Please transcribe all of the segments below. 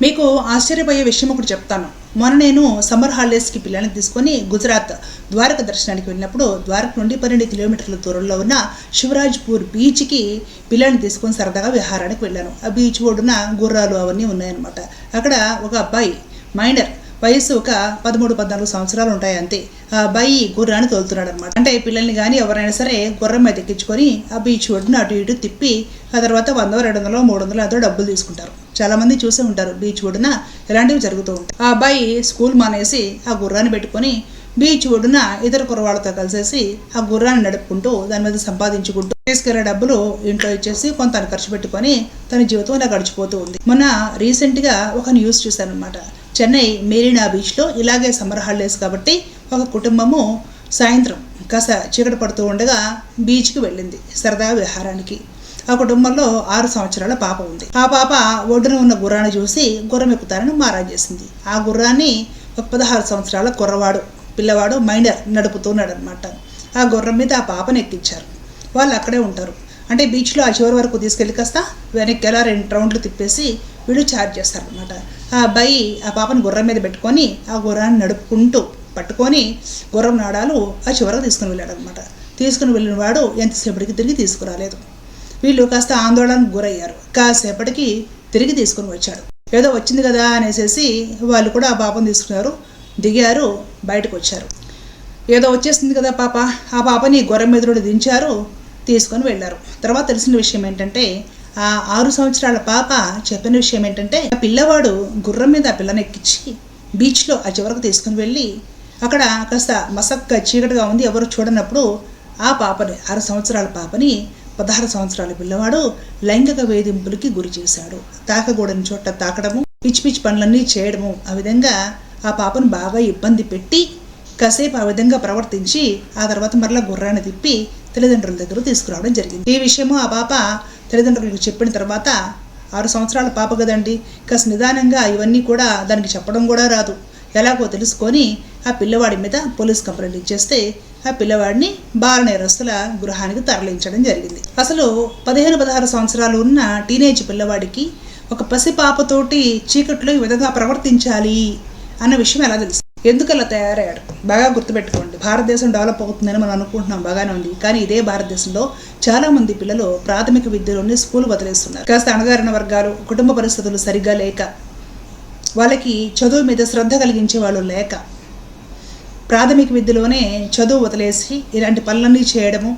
మీకు ఆశ్చర్యపోయే విషయం ఒకటి చెప్తాను. మొన్న నేను సమ్మర్ హాలిడేస్కి పిల్లల్ని తీసుకొని గుజరాత్ ద్వారక దర్శనానికి వెళ్ళినప్పుడు ద్వారక నుండి 12 కిలోమీటర్ల దూరంలో ఉన్న శివరాజ్పూర్ బీచ్కి పిల్లల్ని తీసుకొని సరదాగా విహారానికి వెళ్ళాను. ఆ బీచ్ ఒడ్డున గుర్రాలు అవన్నీ ఉన్నాయన్నమాట. అక్కడ ఒక అబ్బాయి మైనర్, వయసు ఒక 13-14 సంవత్సరాలు ఉంటాయి అంతే. ఆ అబ్బాయి గుర్రాన్ని తోలుతున్నాడు అనమాట. అంటే పిల్లల్ని కానీ ఎవరైనా సరే గుర్రం మీద ఎక్కించుకొని ఆ బీచ్ ఒడ్డున అటు ఇటు తిప్పి ఆ తర్వాత 100, 200, 300 అదో డబ్బులు తీసుకుంటారు. చాలా మంది చూసే ఉంటారు బీచ్ ఒడ్డున ఇలాంటివి జరుగుతూ ఉంటాయి. ఆ అబ్బాయి స్కూల్ మానేసి ఆ గుర్రాన్ని పెట్టుకొని బీచ్ ఒడ్డున ఇతర కుర్రవాళ్ళతో కలిసేసి ఆ గుర్రాన్ని నడుపుకుంటూ దాని మీద సంపాదించుకుంటూ తీసుకెళ్లే డబ్బులు ఇంట్లో ఇచ్చేసి కొంత ఖర్చు పెట్టుకొని తన జీవితం ఇలా గడిచిపోతూ ఉంది. మొన్న రీసెంట్గా ఒక న్యూస్ చూశాను అనమాట. చెన్నై మెరీనా బీచ్లో ఇలాగే సమ్మర్ హాలిడేస్ కాబట్టి ఒక కుటుంబము సాయంత్రం కాస్త చీకటి పడుతూ ఉండగా బీచ్కి వెళ్ళింది సరదా విహారానికి. ఆ కుటుంబంలో 6 సంవత్సరాల పాప ఉంది. ఆ పాప ఒడ్డున ఉన్న గుర్రాన్ని చూసి గుర్రం ఎక్కుతారని మారా చేసింది. ఆ గుర్రాన్ని ఒక 16 సంవత్సరాల పిల్లవాడు మైనర్ నడుపుతున్నాడు అనమాట. ఆ గుర్రం మీద ఆ పాపను ఎక్కించారు. వాళ్ళు అక్కడే ఉంటారు. అంటే బీచ్లో ఆ చివరి వరకు తీసుకెళ్ళి కాస్త వెనక్కి ఎలా 2 రౌండ్లు తిప్పేసి వీళ్ళు ఛార్జ్ చేస్తారనమాట. ఆ అబ్బాయి ఆ పాపను గుర్రం మీద పెట్టుకొని ఆ గుర్రాన్ని నడుపుకుంటూ పట్టుకొని గుర్రం నాడాలు ఆ చివరకు తీసుకుని వెళ్ళాడనమాట. తీసుకుని వెళ్ళిన వాడు ఎంతసేపటికి తిరిగి తీసుకురాలేదు. వీళ్ళు కాస్త ఆందోళనకు గురయ్యారు. కాసేపటికి తిరిగి తీసుకుని వచ్చాడు. ఏదో వచ్చింది కదా అనేసి వాళ్ళు కూడా ఆ పాపను తీసుకున్నారు, దిగారు, బయటకు వచ్చారు. ఏదో వచ్చేసింది కదా పాప, ఆ పాపని గుర్రం మీద నుండి దించారు, తీసుకొని వెళ్ళారు. తర్వాత తెలిసిన విషయం ఏంటంటే ఆ 6 సంవత్సరాల పాప చెప్పిన విషయం ఏంటంటే ఆ పిల్లవాడు గుర్రం మీద ఆ పిల్లని ఎక్కించి బీచ్లో ఆ చివరకు తీసుకుని వెళ్ళి అక్కడ కాస్త మసక్గా చీకటిగా ఉంది, ఎవరు చూడనప్పుడు ఆ పాపని 6 సంవత్సరాల పాపని 16 సంవత్సరాల పిల్లవాడు లైంగిక వేధింపులకి గురి చేశాడు. తాకకూడని చోట తాకడము, పిచ్చి పిచ్చి పనులన్నీ చేయడము, ఆ విధంగా ఆ పాపను బాగా ఇబ్బంది పెట్టి కాసేపు ఆ విధంగా ప్రవర్తించి ఆ తర్వాత మరలా గుర్రాన్ని తిప్పి తల్లిదండ్రుల దగ్గర తీసుకురావడం జరిగింది. ఈ విషయము ఆ పాప తల్లిదండ్రులకు చెప్పిన తర్వాత 6 సంవత్సరాల పాప కదండి, కాస్త నిదానంగా ఇవన్నీ కూడా దానికి చెప్పడం కూడా రాదు. ఎలాగో తెలుసుకొని ఆ పిల్లవాడి మీద పోలీస్ కంప్లైంట్ ఇచ్చేస్తే ఆ పిల్లవాడిని బాల నేరస్తుల గృహానికి తరలించడం జరిగింది. అసలు 15-16 సంవత్సరాలు ఉన్న టీనేజ్ పిల్లవాడికి ఒక పసిపాపతోటి చీకట్లో ఈ విధంగా ప్రవర్తించాలి అన్న విషయం ఎలా తెలుసు? ఎందుకు అలా తయారయ్యాడు? బాగా గుర్తుపెట్టుకోండి. భారతదేశం డెవలప్ అవుతుందని మనం అనుకుంటున్నాం, బాగానే ఉంది. కానీ ఇదే భారతదేశంలో చాలా మంది పిల్లలు ప్రాథమిక విద్యలోనే స్కూల్ వదిలేస్తున్నారు. కాస్త అణగారిన వర్గాలు, కుటుంబ పరిస్థితులు సరిగ్గా లేక, వాళ్ళకి చదువు మీద శ్రద్ధ కలిగించే వాళ్ళు లేక ప్రాథమిక విద్యలోనే చదువు వదిలేసి ఇలాంటి పనులన్నీ చేయడము.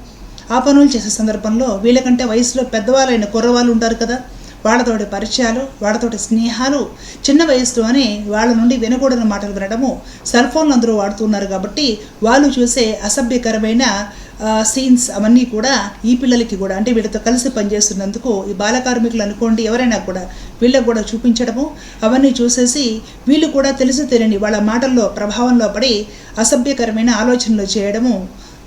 ఆ పనులు చేసే సందర్భంలో వీళ్ళకంటే వయసులో పెద్దవాళ్ళైన కుర్రవాళ్ళు ఉంటారు కదా, వాళ్ళతోటి పరిచయాలు, వాళ్ళతోటి స్నేహాలు, చిన్న వయసులోనే వాళ్ళ నుండి వినకూడని మాటలు వినడము. సెల్ ఫోన్లు అందరూ వాడుతున్నారు కాబట్టి వాళ్ళు చూసే అసభ్యకరమైన సీన్స్ అవన్నీ కూడా ఈ పిల్లలకి కూడా, అంటే వీళ్ళతో కలిసి పనిచేస్తున్నందుకు ఈ బాల కార్మికులు అనుకోండి ఎవరైనా కూడా వీళ్ళకు కూడా చూపించడము, అవన్నీ చూసేసి వీళ్ళు కూడా తెలిసి తెలియని వాళ్ళ మాటల్లో ప్రభావంలో పడి అసభ్యకరమైన ఆలోచనలు చేయడము,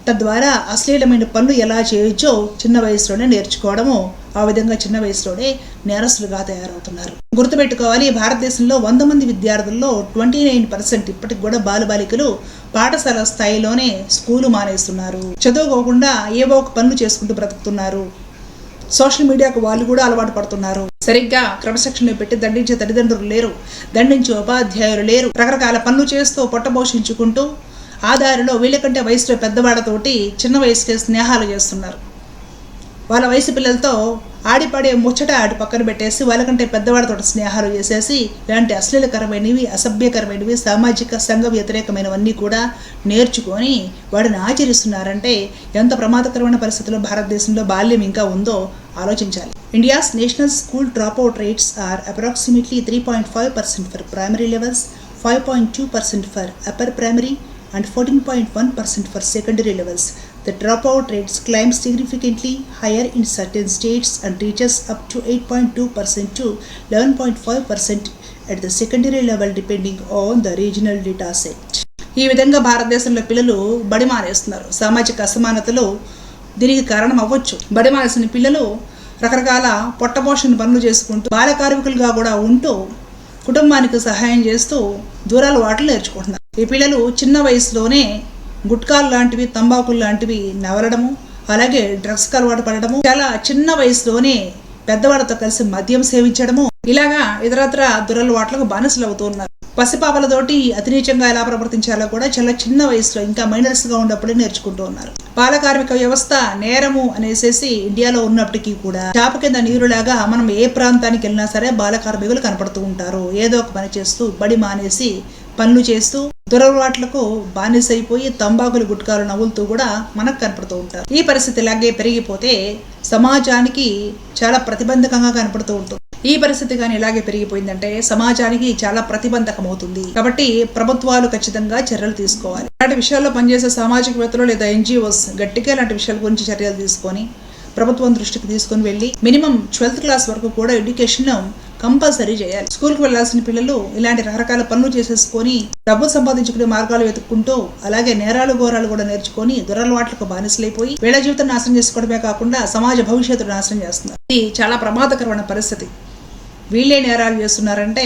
తద్వారా అశ్లీలమైన పనులు ఎలా చేయొచ్చో చిన్న వయసులోనే నేర్చుకోవడము, ఆ విధంగా చిన్న వయసులోనే నేరస్తులుగా తయారవుతున్నారు. గుర్తుపెట్టుకోవాలి, భారతదేశంలో 100 మంది విద్యార్థుల్లో 29% ఇప్పటికి కూడా బాలికలు పాఠశాల స్థాయిలోనే స్కూలు మానేస్తున్నారు. చదువుకోకుండా ఏవో ఒక పనులు చేసుకుంటూ బ్రతుకుతున్నారు. సోషల్ మీడియాకు వాళ్ళు కూడా అలవాటు పడుతున్నారు. సరిగ్గా క్రమశిక్షణ పెట్టి దండించే తల్లిదండ్రులు లేరు, దండించే ఉపాధ్యాయులు లేరు. రకరకాల పనులు చేస్తూ పొట్టపోషించుకుంటూ ఆ దారిలో వీళ్ళకంటే వయసులో పెద్దవాళ్ళతోటి చిన్న వయసుకే స్నేహాలు చేస్తున్నారు. వాళ్ళ వయసు పిల్లలతో ఆడిపాడే ముచ్చట ఆడి పక్కన పెట్టేసి వాళ్ళకంటే పెద్దవాళ్ళతో స్నేహాలు చేసేసి ఇలాంటి అశ్లీలకరమైనవి, అసభ్యకరమైనవి, సామాజిక సంఘ వ్యతిరేకమైనవన్నీ కూడా నేర్చుకొని వాడిని ఆచరిస్తున్నారంటే ఎంత ప్రమాదకరమైన పరిస్థితుల్లో భారతదేశంలో బాల్యం ఇంకా ఉందో ఆలోచించాలి. India's national school dropout rates are approximately 3.5% for primary levels, 5.2% for upper primary and 14.1% for secondary levels. The dropout rates climb significantly higher in certain states and reaches up to 8.2% to 11.5% at the secondary level depending on the regional data set. ఈ విధంగా భారతదేశంలో పిల్లలు బడి మానేస్తున్నారు. సామాజిక అసమానతలు దీనికి కారణం అవ్వచ్చు. బడి మానేసిన పిల్లలు రకరకాల పొట్టపోషణ పనులు చేసుకుంటూ బాల కార్మికులుగా కూడా ఉంటూ కుటుంబానికి సహాయం చేస్తూ దూరాల వాటలు నేర్చుకుంటున్నారు. ఈ పిల్లలు చిన్న వయసులోనే గుట్కాలు లాంటివి, తంబాకులు లాంటివి నవలడము, అలాగే డ్రగ్స్కి అలవాటు పడడము, చాలా చిన్న వయసులోనే పెద్దవాళ్ళతో కలిసి మద్యం సేవించడము, ఇలాగా ఇతరత్ర దురలవాట్లకు బానిసలు అవుతూ ఉన్నారు. పసిపాపలతోటి అతినీచంగా ఎలా ప్రవర్తించాలో కూడా చాలా చిన్న వయసులో ఇంకా మైనర్స్గా ఉన్నప్పుడే నేర్చుకుంటూ ఉన్నారు. బాల కార్మిక వ్యవస్థ నేరము అనేసి ఇండియాలో ఉన్నప్పటికీ కూడా చాప కింద నీరులాగా మనం ఏ ప్రాంతానికి వెళ్ళినా సరే బాల కార్మికులు కనపడుతూ ఉంటారు. ఏదో ఒక పని చేస్తూ బడి మానేసి పనులు చేస్తూ దురలవాట్లకు బానిసైపోయి తంబాకులు గుట్కాలు నవ్వులతో కూడా మనకు కనపడుతూ ఉంటారు. ఈ పరిస్థితి ఇలాగే పెరిగిపోతే సమాజానికి చాలా ప్రతిబంధకంగా కనపడుతూ ఉంటుంది. ఈ పరిస్థితి కానీ ఇలాగే పెరిగిపోయిందంటే సమాజానికి చాలా ప్రతిబంధకం అవుతుంది. కాబట్టి ప్రభుత్వాలు ఖచ్చితంగా చర్యలు తీసుకోవాలి. ఇలాంటి విషయాల్లో పనిచేసే సామాజికవేత్తలు లేదా ఎన్జిఓస్ గట్టిగా ఇలాంటి విషయాల గురించి చర్యలు తీసుకొని ప్రభుత్వం దృష్టికి తీసుకుని వెళ్ళి మినిమం 12th క్లాస్ వరకు కూడా ఎడ్యుకేషన్ కంపల్సరీ చేయాలి. స్కూల్కి వెళ్లాల్సిన పిల్లలు ఇలాంటి రకరకాల పనులు చేసేసుకొని డబ్బు సంపాదించుకునే మార్గాలు వెతుక్కుంటూ అలాగే నేరాలు ఘోరాలు కూడా నేర్చుకొని దురలవాట్లకు బానిసలైపోయి వీళ్ళ జీవితం నాశనం చేసుకోవడమే కాకుండా సమాజ భవిష్యత్తు నాశనం చేస్తున్నారు. ఇది చాలా ప్రమాదకరమైన పరిస్థితి. వీళ్ళే నేరాలు చేస్తున్నారంటే,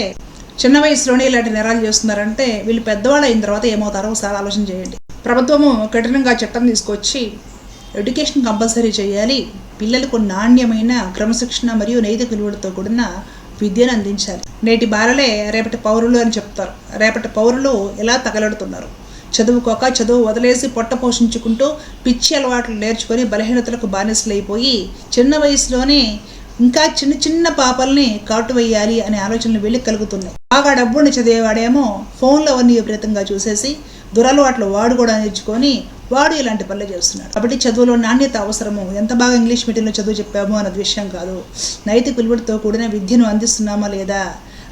చిన్న వయసులోనే ఇలాంటి నేరాలు చేస్తున్నారంటే వీళ్ళు పెద్దవాళ్ళు అయిన తర్వాత ఏమవుతారో ఒకసారి ఆలోచన చేయండి. ప్రభుత్వము కఠినంగా చట్టం తీసుకొచ్చి ఎడ్యుకేషన్ కంపల్సరీ చేయాలి. పిల్లలకు నాణ్యమైన క్రమశిక్షణ మరియు నైతిక విలువలతో కూడిన విద్యను అందించాలి. నేటి బాలలే రేపటి పౌరులు అని చెప్తారు. రేపటి పౌరులు ఎలా తగలడుతున్నారు? చదువుకోక చదువు వదిలేసి పొట్ట పోషించుకుంటూ పిచ్చి అలవాట్లు నేర్చుకొని బలహీనతలకు బానిసలైపోయి చిన్న వయసులోనే ఇంకా చిన్న చిన్న పాపల్ని కాటు వేయాలి అనే ఆలోచనలు వీళ్ళకి కలుగుతున్నాయి. బాగా డబ్బుని చదివేవాడేమో ఫోన్లో అవన్నీ విపరీతంగా చూసేసి దురలవాట్లు వాడు కూడా నేర్చుకొని వాడు ఇలాంటి పనులు చేస్తున్నాడు. కాబట్టి చదువులో నాణ్యత అవసరము. ఎంత బాగా ఇంగ్లీష్ మీడియంలో చదువు చెప్పామో అన్నది విషయం కాదు. నైతిక విలువలతో కూడిన విద్యను అందిస్తున్నామా లేదా,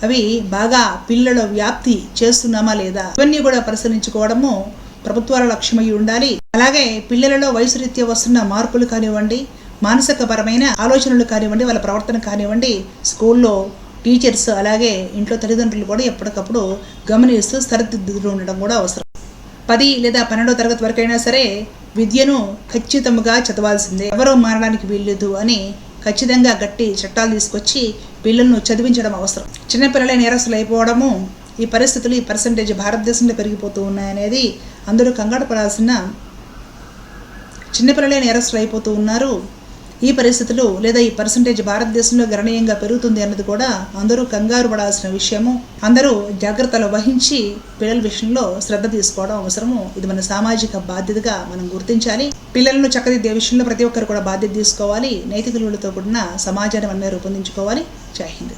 అవి బాగా పిల్లల వ్యాప్తి చేస్తున్నామా లేదా, ఇవన్నీ కూడా పరిశీలించుకోవడము ప్రభుత్వాల లక్ష్యమై ఉండాలి. అలాగే పిల్లలలో వయసు రీత్యా వస్తున్న మార్పులు కానివ్వండి, మానసికపరమైన ఆలోచనలు కానివ్వండి, వాళ్ళ ప్రవర్తన కానివ్వండి, స్కూల్లో టీచర్స్ అలాగే ఇంట్లో తల్లిదండ్రులు కూడా ఎప్పటికప్పుడు గమనిస్తూ సరిదిద్దుతూ ఉండడం కూడా అవసరం. 10 లేదా 12వ తరగతి వరకైనా సరే విద్యను ఖచ్చితంగా చదవాల్సిందే, ఎవరో మారడానికి వీల్లేదు అని ఖచ్చితంగా గట్టి చట్టాలు తీసుకొచ్చి పిల్లలను చదివించడం అవసరం. చిన్నపిల్లలే నేరస్తులు అయిపోవడము, ఈ పరిస్థితులు, ఈ పర్సంటేజ్ భారతదేశంలో పెరిగిపోతూ ఉన్నాయనేది అందరూ కంగారు పడాల్సిన. చిన్నపిల్లలే నేరస్తులు అయిపోతూ ఉన్నారు. ఈ పరిస్థితులు లేదా ఈ పర్సంటేజ్ భారతదేశంలో గణనీయంగా పెరుగుతుంది అన్నది కూడా అందరూ కంగారు పడాల్సిన విషయము. అందరూ జాగ్రత్తలు వహించి పిల్లల విషయంలో శ్రద్ధ తీసుకోవడం అవసరము. ఇది మన సామాజిక బాధ్యతగా మనం గుర్తించాలి. పిల్లలను చక్కదిద్దే విషయంలో ప్రతి ఒక్కరు కూడా బాధ్యత తీసుకోవాలి. నైతిక విలువలతో కూడిన సమాజాన్ని మనమే రూపొందించుకోవాలి. జై హింద్.